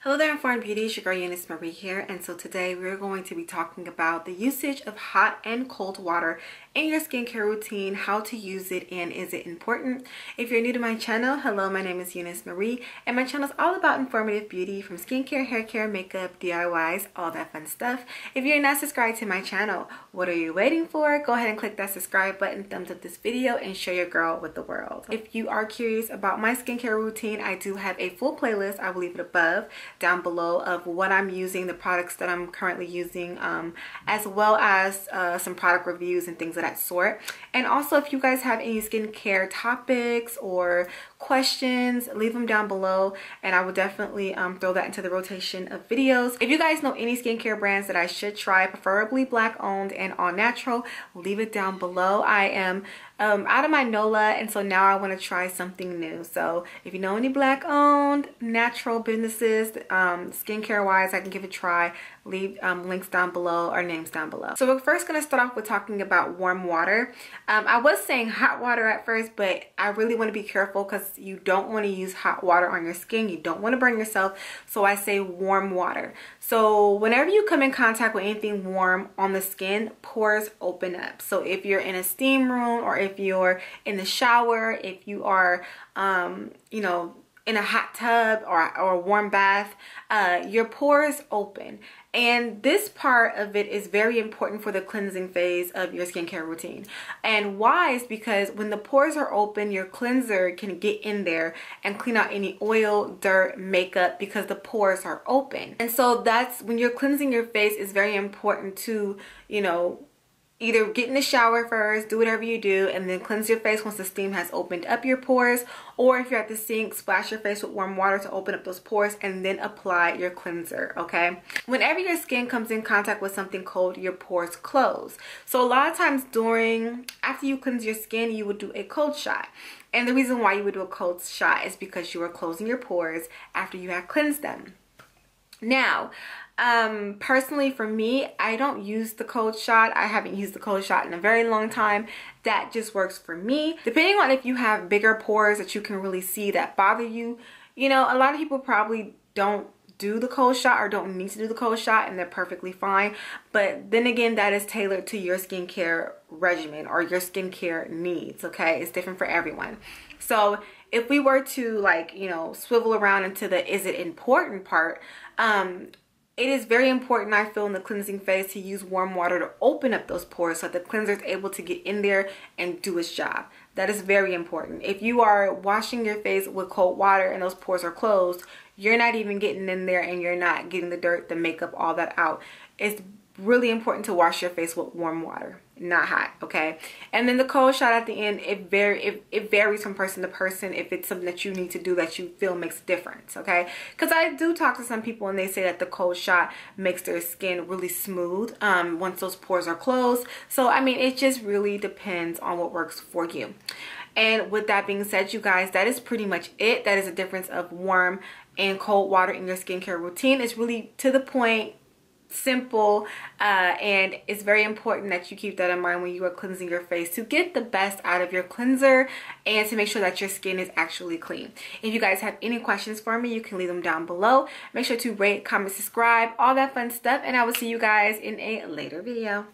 Hello there, INFOrmed Beauties, your girl EuniyceMari here, and so today we're going to be talking about the usage of hot and cold water in your skincare routine, how to use it, and is it important? If you're new to my channel, hello, my name is EuniyceMari, and my channel is all about informative beauty from skincare, hair care, makeup, DIYs, all that fun stuff. If you're not subscribed to my channel, what are you waiting for? Go ahead and click that subscribe button, thumbs up this video, and share your girl with the world. If you are curious about my skincare routine, I do have a full playlist. I will leave it above, down below, of what I'm using, the products that I'm currently using, as well as some product reviews and things of that sort. And also, if you guys have any skincare topics or questions, leave them down below and I will definitely throw that into the rotation of videos. If you guys know any skincare brands that I should try, preferably black owned and all natural, leave it down below. I am out of my NOLA, and so now I want to try something new. So if you know any black owned natural businesses, skincare wise, I can give it a try. Leave links down below or names down below. So we're first going to start off with talking about warm water. I was saying hot water at first, but I really want to be careful because you don't want to use hot water on your skin. You don't want to burn yourself. So I say warm water. So whenever you come in contact with anything warm on the skin, pores open up. So if you're in a steam room, or if you're in the shower, if you are, you know, in a hot tub or a warm bath, your pores open. And this part of it is very important for the cleansing phase of your skincare routine. And why is because when the pores are open, your cleanser can get in there and clean out any oil, dirt, makeup, because the pores are open. And so that's when you're cleansing your face, is very important to, you know, either get in the shower first, do whatever you do, and then cleanse your face once the steam has opened up your pores. Or if you're at the sink, splash your face with warm water to open up those pores and then apply your cleanser, okay? Whenever your skin comes in contact with something cold, your pores close. So a lot of times after you cleanse your skin, you would do a cold shot. And the reason why you would do a cold shot is because you are closing your pores after you have cleansed them. Now, personally for me, I don't use the cold shot. I haven't used the cold shot in a very long time. That just works for me. Depending on if you have bigger pores that you can really see that bother you, you know, a lot of people probably don't do the cold shot or don't need to do the cold shot, and they're perfectly fine. But then again, that is tailored to your skincare regimen or your skincare needs, okay? It's different for everyone. So if we were to, like, you know, swivel around into the is it important part, it is very important, I feel, in the cleansing phase to use warm water to open up those pores so that the cleanser is able to get in there and do its job. That is very important. If you are washing your face with cold water and those pores are closed, you're not even getting in there and you're not getting the dirt, the makeup, all that out. It's really important to wash your face with warm water, not hot, okay? And then the cold shot at the end, it varies from person to person if it's something that you need to do that you feel makes a difference, okay? Because I do talk to some people and they say that the cold shot makes their skin really smooth once those pores are closed. So I mean, it just really depends on what works for you. And with that being said, you guys, that is pretty much it. That is the difference of warm and cold water in your skincare routine. It's really to the point, simple, and it's very important that you keep that in mind when you are cleansing your face, to get the best out of your cleanser and to make sure that your skin is actually clean. If you guys have any questions for me, you can leave them down below. Make sure to rate, comment, subscribe, all that fun stuff, and I will see you guys in a later video.